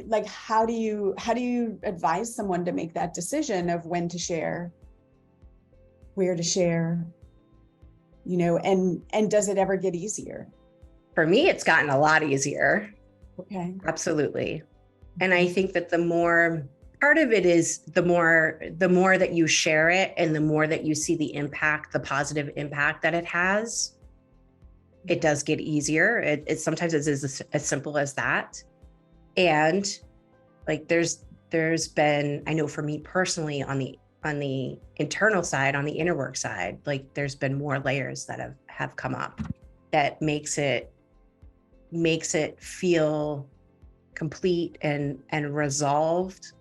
like, how do you advise someone to make that decision of when to share, where to share, and does it ever get easier? For me, it's gotten a lot easier. Okay. Absolutely. And I think that part of it is the more that you share it and the more that you see the impact, the positive impact that it has, it does get easier. It sometimes is as simple as that. And like there's been, I know for me personally on the internal side, on the inner work side, like there's been more layers that have come up that makes it feel complete and resolved,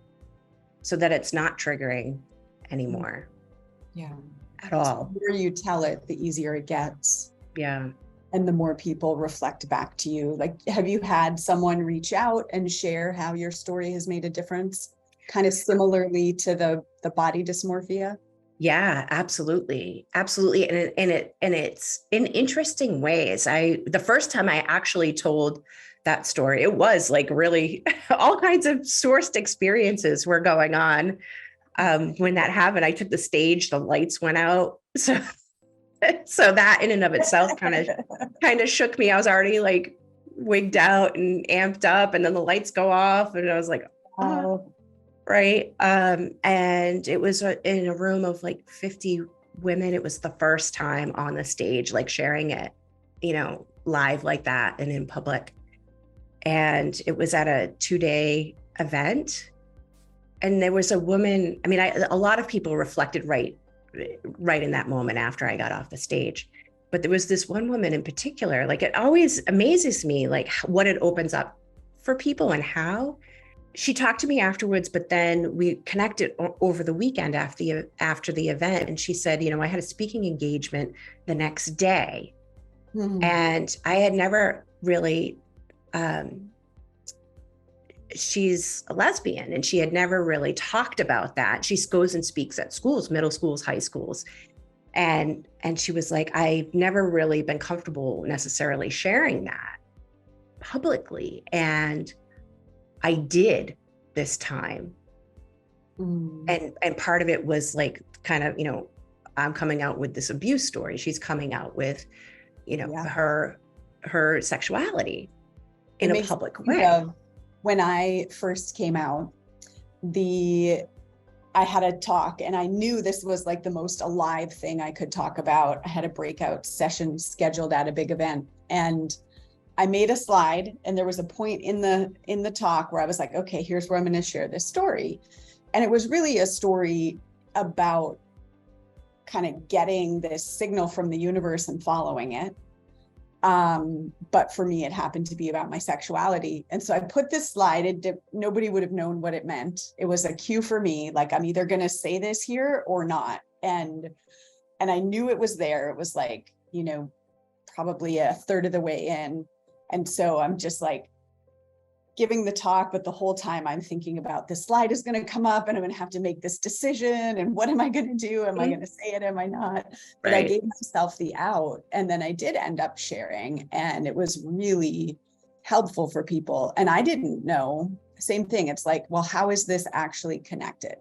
so that it's not triggering anymore. Yeah. At all. The more you tell it, the easier it gets. Yeah. And the more people reflect back to you. Like, have you had someone reach out and share how your story has made a difference, kind of similarly to the body dysmorphia? Yeah, absolutely. Absolutely. And it's in interesting ways. The first time I actually told that story, it was like really all kinds of sourced experiences were going on. When that happened, I took the stage, the lights went out. So that in and of itself kind of shook me. I was already like wigged out and amped up, and then the lights go off and I was like, oh. Right. And it was in a room of like 50 women. It was the first time on the stage, like sharing it, live like that and in public. And it was at a 2-day event. And there was a woman, I mean, a lot of people reflected right in that moment after I got off the stage. But there was this one woman in particular, like it always amazes me, like what it opens up for people and how. She talked to me afterwards, but then we connected over the weekend after the event. And she said, I had a speaking engagement the next day. Mm-hmm. And I had never really, she's a lesbian and she had never really talked about that. She goes and speaks at schools, middle schools, high schools. And she was like, I've never really been comfortable necessarily sharing that publicly. And I did this time. And part of it was like, kind of, I'm coming out with this abuse story. She's coming out with, her sexuality in a public way. When I first came out, I had a talk and I knew this was like the most alive thing I could talk about. I had a breakout session scheduled at a big event, and I made a slide, and there was a point in the talk where I was like, okay, here's where I'm going to share this story. And it was really a story about kind of getting this signal from the universe and following it. But for me, it happened to be about my sexuality. And so I put this slide, nobody would have known what it meant. It was a cue for me, like, I'm either going to say this here or not. And I knew it was there. It was like, probably a third of the way in. And so I'm just like giving the talk, but the whole time I'm thinking about this slide is going to come up and I'm going to have to make this decision. And what am I going to do? Am I going to say it? Am I not? But right. I gave myself the out. And then I did end up sharing, and it was really helpful for people. And I didn't know, same thing. It's like, well, how is this actually connected?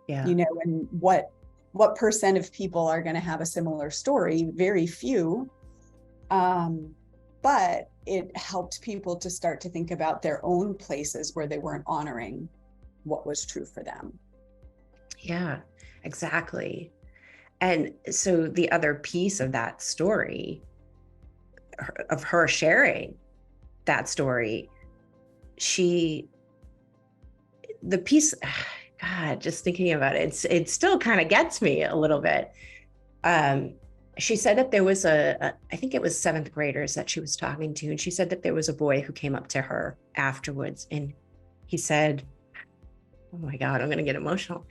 Yeah. And what percent of people are going to have a similar story? Very few. But it helped people to start to think about their own places where they weren't honoring what was true for them. Yeah, exactly. And so the other piece of that story, of her sharing that story, the piece, God, just thinking about it, it still kind of gets me a little bit. She said that there was I think it was 7th graders that she was talking to. And she said that there was a boy who came up to her afterwards. And he said, oh my God, I'm going to get emotional.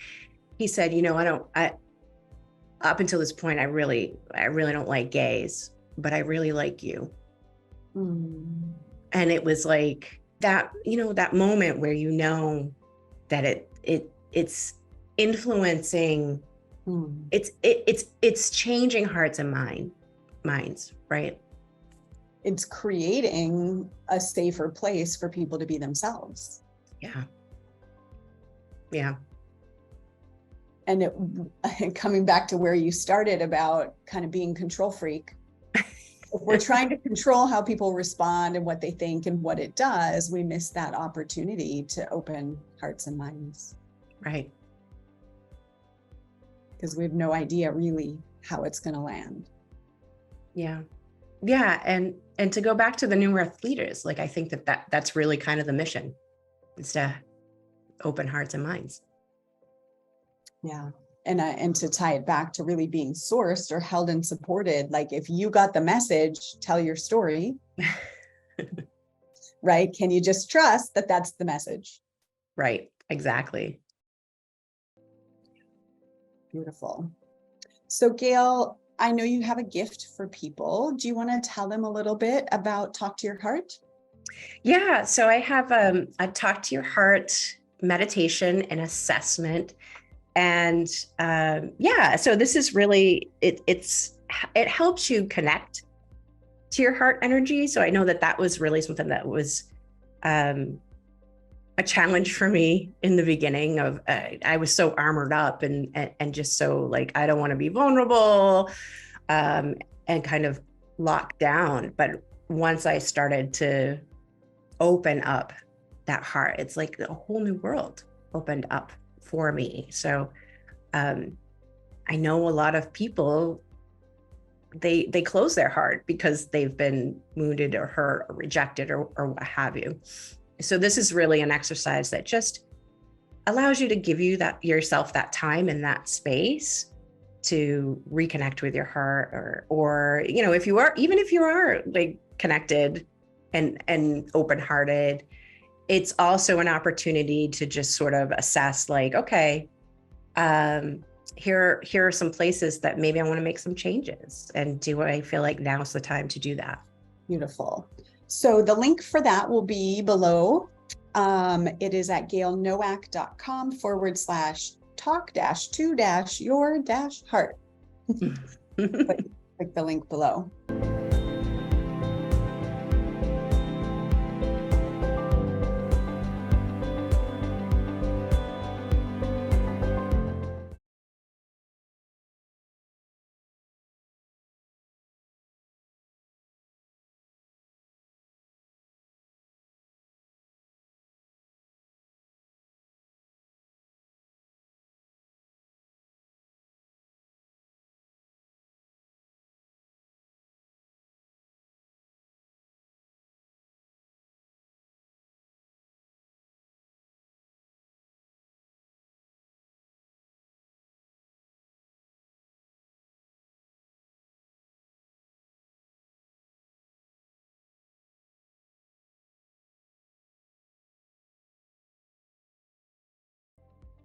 He said, up until this point, I really don't like gays, but I really like you. And it was like that, that moment where, that it's influencing. It's changing hearts and minds, right? It's creating a safer place for people to be themselves. Yeah. Yeah. And coming back to where you started about kind of being control freak, if we're trying to control how people respond and what they think and what it does, we miss that opportunity to open hearts and minds. Right. Because we have no idea really how it's going to land. Yeah. Yeah. And to go back to the New Earth leaders, like, I think that's really kind of the mission, is to open hearts and minds. Yeah. And to tie it back to really being sourced or held and supported, like if you got the message, tell your story, right? Can you just trust that that's the message? Right. Exactly. Beautiful. So Gayle, I know you have a gift for people. Do you want to tell them a little bit about Talk to Your Heart? Yeah. So I have a Talk to Your Heart meditation and assessment. And yeah, so this is really, it helps you connect to your heart energy. So I know that was really something that was a challenge for me in the beginning of, I was so armored up and just so like, I don't want to be vulnerable, and kind of locked down. But once I started to open up that heart, it's like a whole new world opened up for me. So I know a lot of people, they close their heart because they've been wounded or hurt or rejected or what have you. So this is really an exercise that just allows you to give yourself that time and that space to reconnect with your heart, or if you are like connected and open-hearted, it's also an opportunity to just sort of assess, like, okay, here are some places that maybe I want to make some changes. And do I feel like now's the time to do that? Beautiful. So the link for that will be below. It is at GayleNowak.com/talk-to-your-heart. Click the link below.